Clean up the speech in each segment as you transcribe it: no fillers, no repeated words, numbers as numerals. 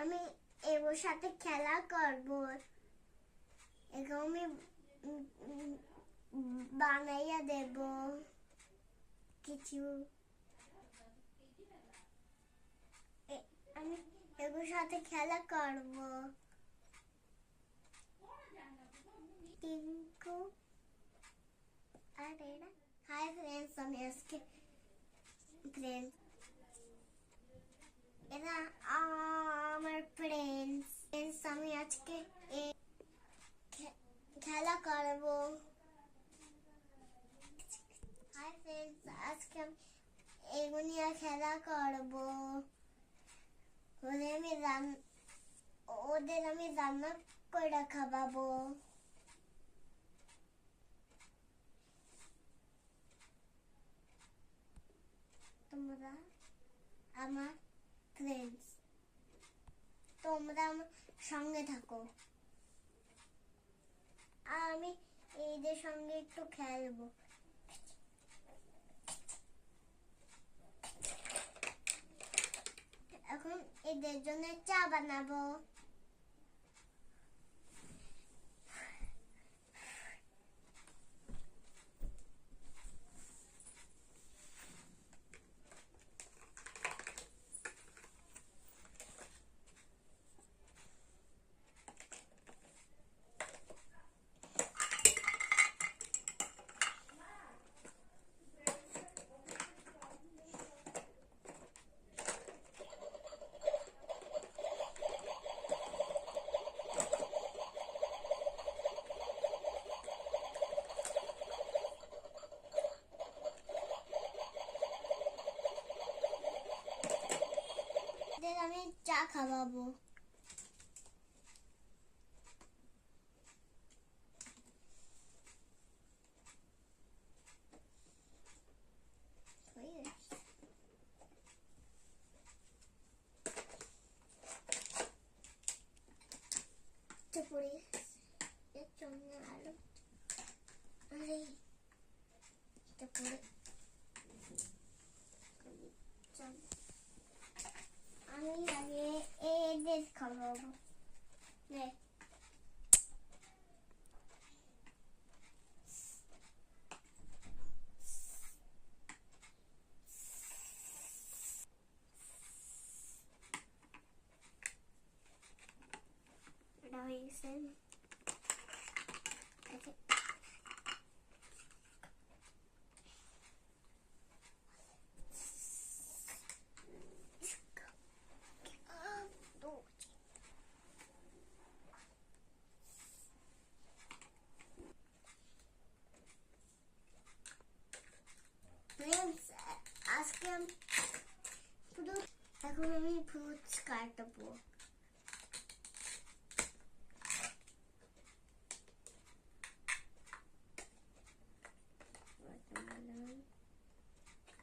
আমি এর সাথে খেলা করব। এখন আমি বানাইয়া দেব কিছু। আমি এর সাথে খেলা করব। টিঙ্কু আর এরা হাই ফ্রেন্ডস, আমি আজকে ফ্রেন্ডস, এরা আমার ফ্রেন্ডস, আমি আজকে খেলা করব। হাই ফ্রেন্ডস, আজকে আমি এগুলি খেলা করব। ওদের আমি রান্না করে খাওয়াবো। তোমরা আমার ফ্রেন্ডস, তোমরা আমার সঙ্গে থাকো। আমি এদের সঙ্গে একটু খেলবো। এখন এদের জন্য চা বানাবো। আমি চা খাওয়াবো। পরে এর জন্য আলু আরে এটা পরে আমি আগে এদের খাওয়াবো। এটা হয়ে গেছে। আজকে আমি এখন আমি ফ্রুটস কাটবো।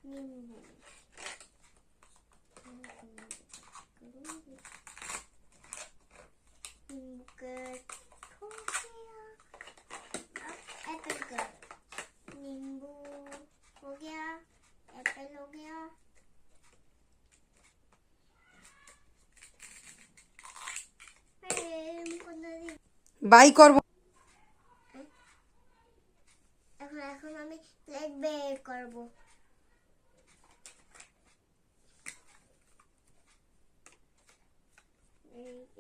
নিম্বু एप्पल का नींबू हो गया, एप्पल हो गया। বাই করব। এখন আমি প্লেট বের করব।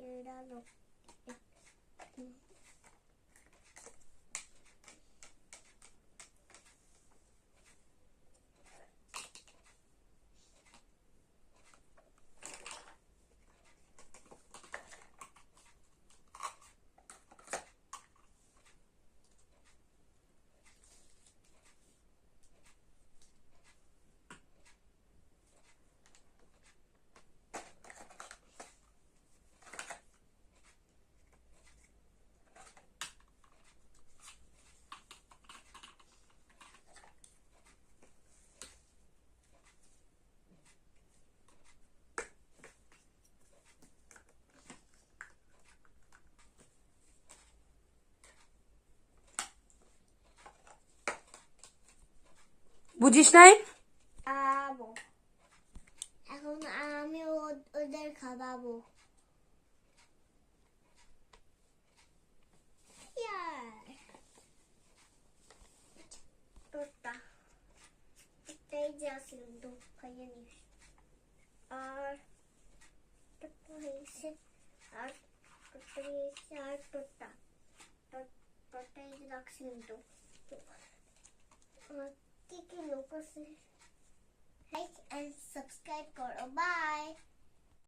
এটা লোক বুঝিস নাই? এখন আমি ওদের খাওয়াবো। এসে আর টোটা টোটা এই যে রাখছি কিন্তু কি কি লোক আছে লাইক এন্ড সাবস্ক্রাইব করো বাই